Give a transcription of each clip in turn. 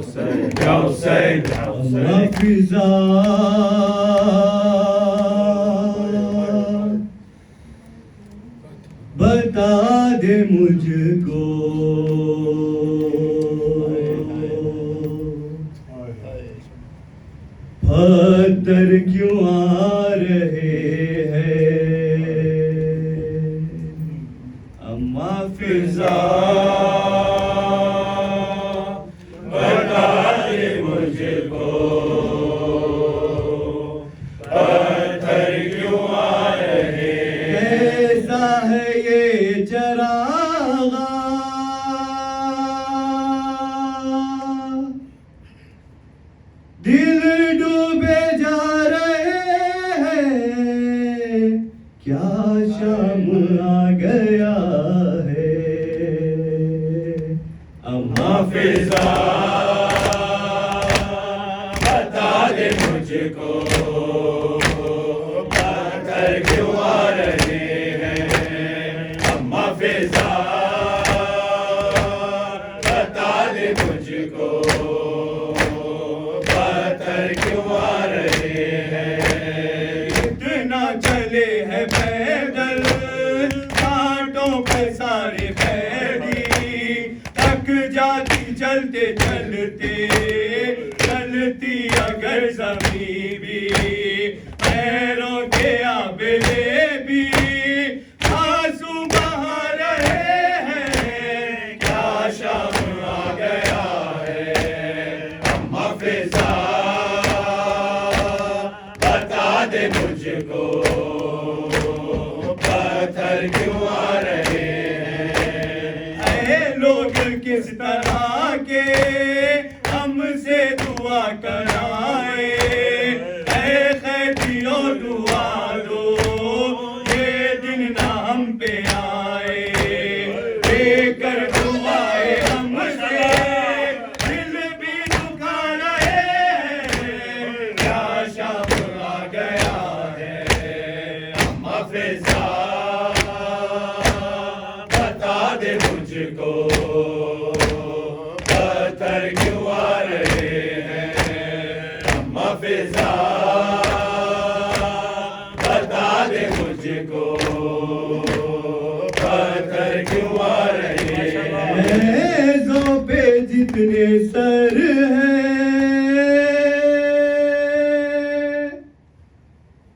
Hussein, Ya Hussein, Ya Hussein. फिजा बता दे मुझको पत्थर क्यों आ रहे हैं अम्मा फिजा बता दे मुझको पत्थर क्यों आ रहे कैसा है ये चरागा दिल डूबे जा रहे हैं क्या शाम आ गया है अम्मा फिजा बता दे मुझको पत्थर क्यों आ रहे हैं अम्मा फिजा बता दे मुझको पत्थर क्यों आ रहे हैं इतना चले हैं पैदल कांटों पे सारे पैरी थक जाती चलते चलते चलती अगर जमीन भी पैरों के आबेले भी आंसू बहा रहे हैं क्या शाम आ गया है अम्मा फिजा बता दे मुझको पत्थर क्यों आ रहे हैं ऐ लोग किस तरह के हमसे दुआ कराए ऐ खैदियों दुआ दो ये दिन ना हम पे आए लेकर दुआए हमसे दिल भी दुखा रहे हैं क्या शाम आ गया है अम्मा फिजा बता दे मुझको पत्थर क्यों आ रहे हैं अम्मा फिजा बता दे मुझको पत्थर क्यों आ रहे हैं मेज़ों पे जितने सर हैं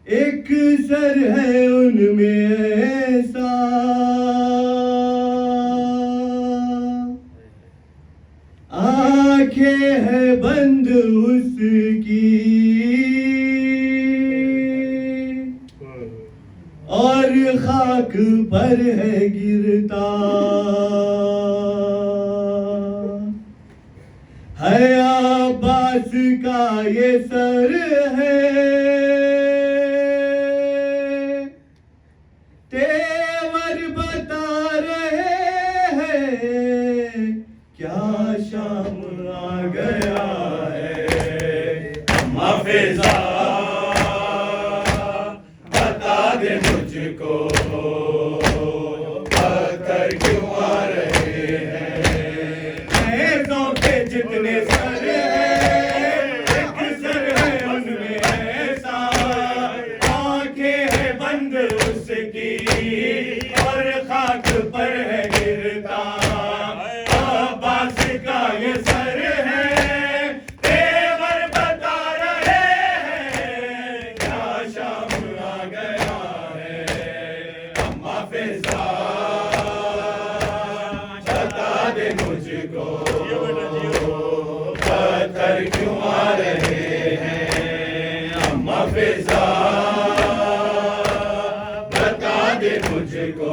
एक सर है उनमें ऐसा आंखें है बंद उसकी और खाक पर है गिरता है अब्बास का ये सर है तेवर बता रहे हैं क्या शाम आ गया है अम्मा फिजा बता दे मुझको पत्थर क्यों आ रहे हैं ऐसों के जितने सर हैं एक सर है उनमें ऐसा आंखें है बंद उसकी और खाक पर है गिरता अब्बास का ये सर है तेवर बता रहे हैं क्या शाम आ गया है अम्मा फिजा बता दे मुझको पत्थर क्यों आ रहे हैं अम्मा फिजा बता दे मुझको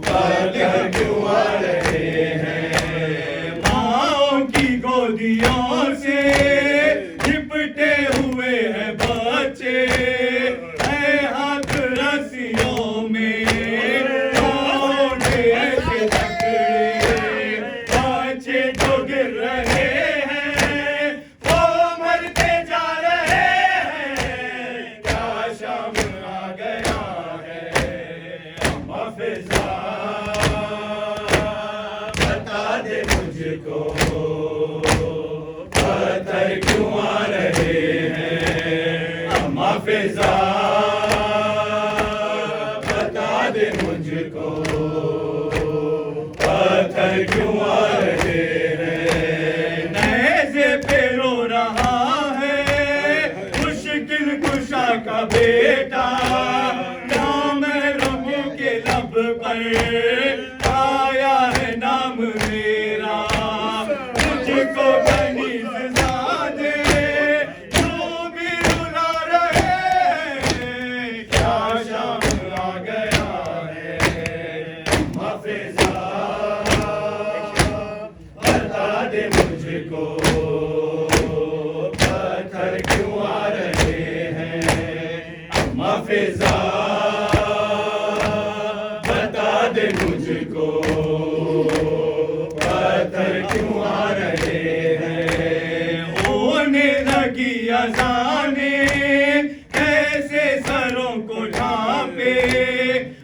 पत्थर क्यों आ रहे हैं माँओं की गोदियों से लिपटे हुए हैं बच्चे है हाथ रस्सियों में औंधे ऐसे जकड़े बच्चे जो गिर रहे हैं वो मरते जा रहे हैं क्या शाम आ गया है अम्मा फिजा बता दे मुझको बेटा नाम रबों के लब पर आया है नाम मेरा मुझको कनीज़ ज़ादे जो भी रुला रहे क्या शाम आ गया है हाफिज़ा बता दे मुझको पत्थर क्यों आ रहे हैं हाफिज़ा बता दे मुझको पत्थर क्यों आ रहे हैं होने लगी अज़ाने कैसे सरों को ढांपे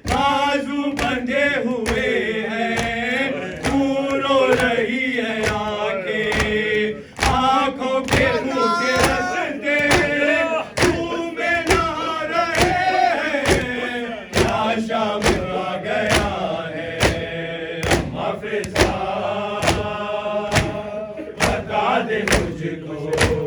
बाजू बंधे हुए हैं तू रो रही है आंखें आंखों के मुझे हंसते में नहा रहे हैं क्या शाम आ गया है हाफिज़ा बता दे मुझको